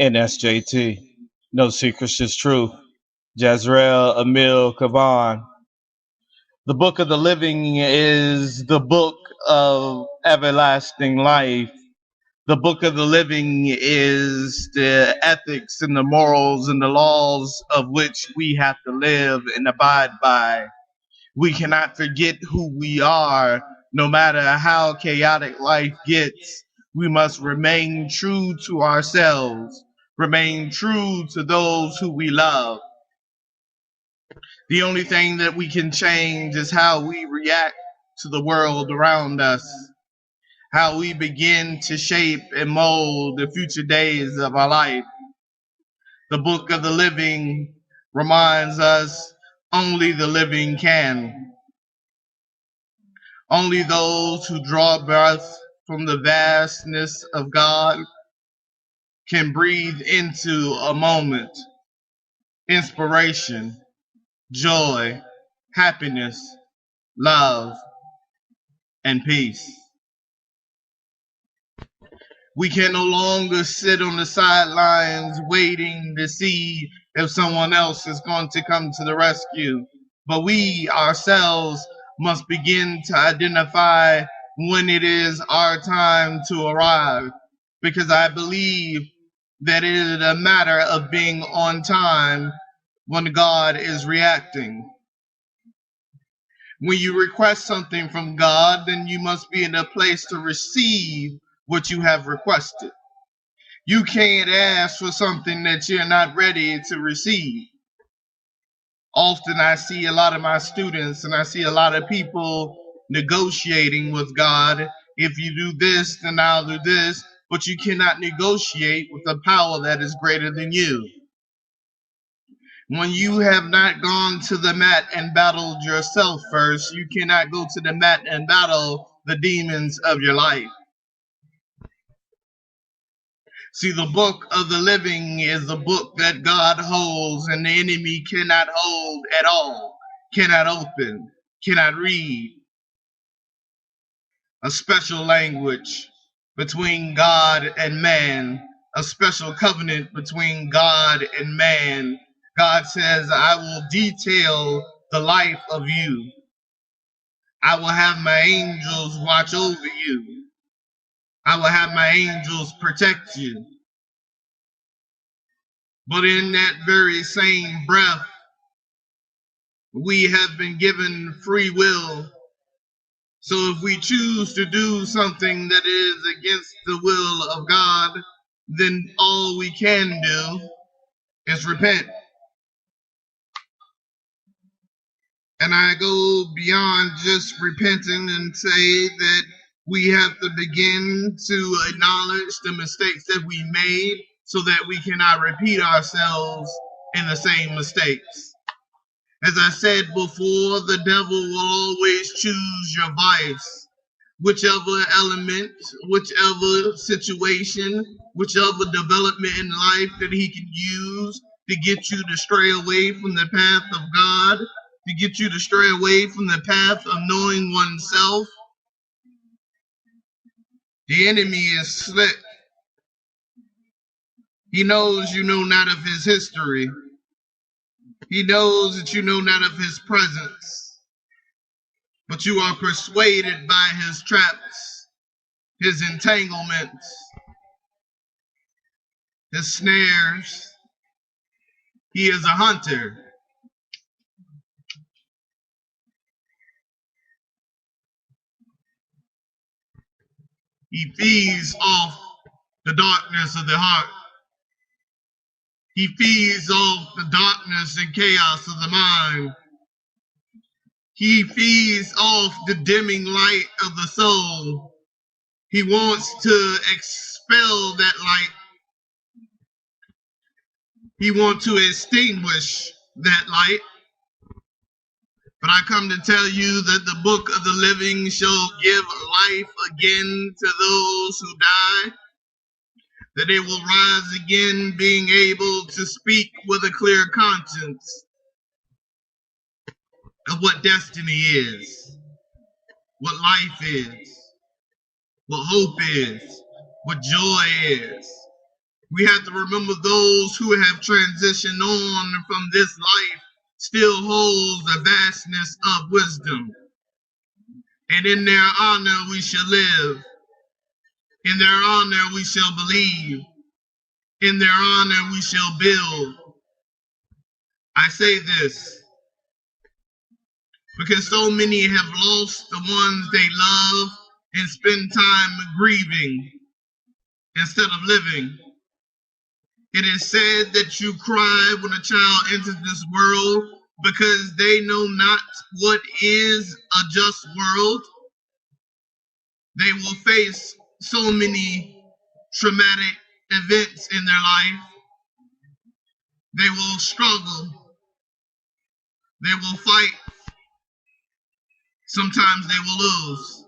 NSJT. No secrets, just truth. Jazrael Emil Kavan. The book of the living is the book of everlasting life. The book of the living is the ethics and the morals and the laws of which we have to live and abide by. We cannot forget who we are, no matter how chaotic life gets. We must remain true to ourselves, remain true to those who we love. The only thing that we can change is how we react to the world around us, how we begin to shape and mold the future days of our life. The book of the living reminds us only the living can. Only those who draw breath from the vastness of God can breathe into a moment, inspiration, joy, happiness, love, and peace. We can no longer sit on the sidelines waiting to see if someone else is going to come to the rescue. But we ourselves must begin to identify when it is our time to arrive. Because I believe that it is a matter of being on time when God is reacting. When you request something from God, then you must be in a place to receive what you have requested. You can't ask for something that you're not ready to receive. Often I see a lot of my students and I see a lot of people negotiating with God. If you do this, then I'll do this. But you cannot negotiate with a power that is greater than you. When you have not gone to the mat and battled yourself first, you cannot go to the mat and battle the demons of your life. See, the book of the living is the book that God holds and the enemy cannot hold at all, cannot open, cannot read. A special language between God and man, a special covenant between God and man. God says, I will detail the life of you. I will have my angels watch over you. I will have my angels protect you. But in that very same breath, we have been given free will. So if we choose to do something that is against the will of God, then all we can do is repent. And I go beyond just repenting and say that we have to begin to acknowledge the mistakes that we made so that we cannot repeat ourselves in the same mistakes. As I said before, the devil will always choose your vice. Whichever element, whichever situation, whichever development in life that he can use to get you to stray away from the path of God, to get you to stray away from the path of knowing oneself. The enemy is slick. He knows you know not of his history. He knows that you know not of his presence. But you are persuaded by his traps, his entanglements, his snares. He is a hunter. He feeds off the darkness of the heart. He feeds off the darkness and chaos of the mind. He feeds off the dimming light of the soul. He wants to expel that light. He wants to extinguish that light. But I come to tell you that the book of the living shall give life again to those who die, that they will rise again being able to speak with a clear conscience of what destiny is, what life is, what hope is, what joy is. We have to remember those who have transitioned on from this life still holds the vastness of wisdom. And in their honor we shall live. In their honor we shall believe. In their honor we shall build. I say this because so many have lost the ones they love and spend time grieving instead of living. It is said that you cry when a child enters this world because they know not what is a just world. They will face so many traumatic events in their life. They will struggle. They will fight. Sometimes they will lose.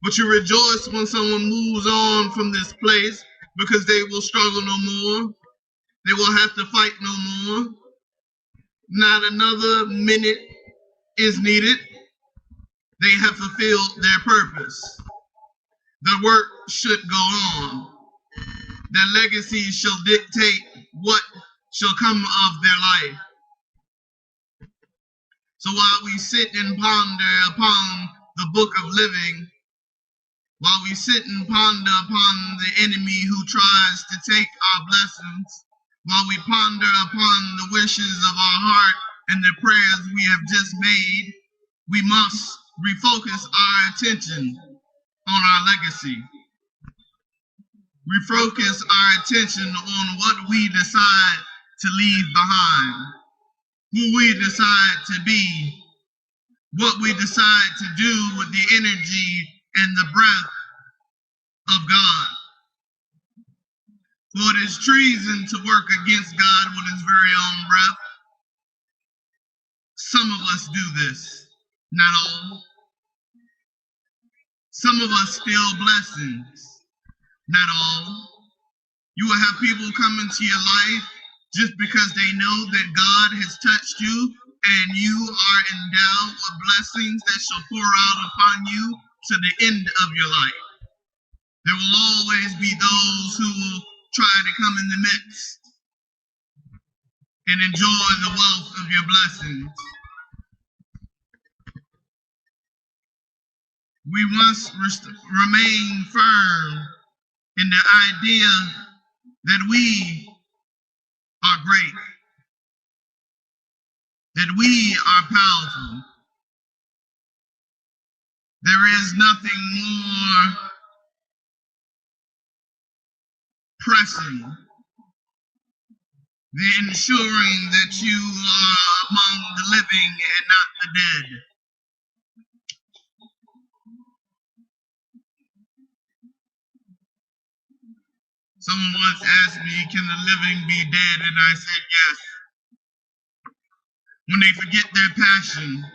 But you rejoice when someone moves on from this place because they will struggle no more. They will have to fight no more. Not another minute is needed. They have fulfilled their purpose. The work should go on. Their legacy shall dictate what shall come of their life. So while we sit and ponder upon the book of living, while we sit and ponder upon the enemy who tries to take our blessings, while we ponder upon the wishes of our heart and the prayers we have just made, we must refocus our attention on our legacy. Refocus our attention on what we decide to leave behind, who we decide to be, what we decide to do with the energy and the breath of God. For it is treason to work against God with his very own breath. Some of us do this, not all. Some of us steal blessings, not all. You will have people come into your life just because they know that God has touched you and you are endowed with blessings that shall pour out upon you to the end of your life. There will always be those who will try to come in the midst and enjoy the wealth of your blessings. We must remain firm in the idea that we are great, that we are powerful. There is nothing more pressing than ensuring that you are among the living and not the dead. Someone once asked me, can the living be dead? And I said yes. When they forget their passion,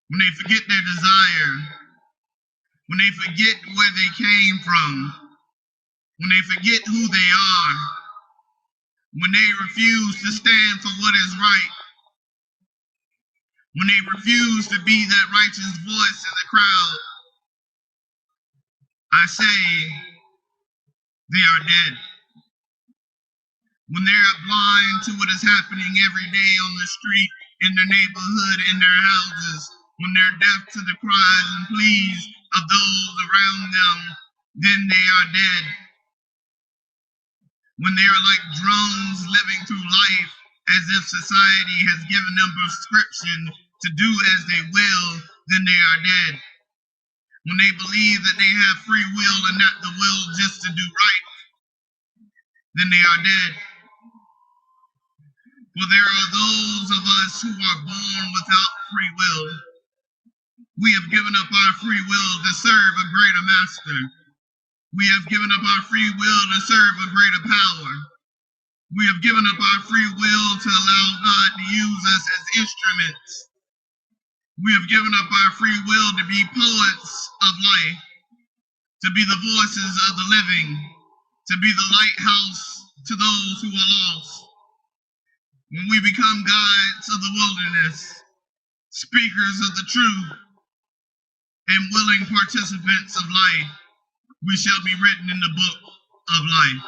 when they forget their desire, when they forget where they came from, when they forget who they are, when they refuse to stand for what is right, when they refuse to be that righteous voice in the crowd, I say they are dead. When they are blind to what is happening every day on the street, in their neighborhood, in their houses, when they're deaf to the cries and pleas of those around them, then they are dead. When they are like drones living through life as if society has given them prescription to do as they will, then they are dead. When they believe that they have free will and not the will just to do right, then they are dead. For there are those of us who are born without free will. We have given up our free will to serve a greater master. We have given up our free will to serve a greater power. We have given up our free will to allow God to use us as instruments. We have given up our free will to be poets of life, to be the voices of the living, to be the lighthouse to those who are lost. When we become guides of the wilderness, speakers of the truth, and willing participants of life, we shall be written in the book of life.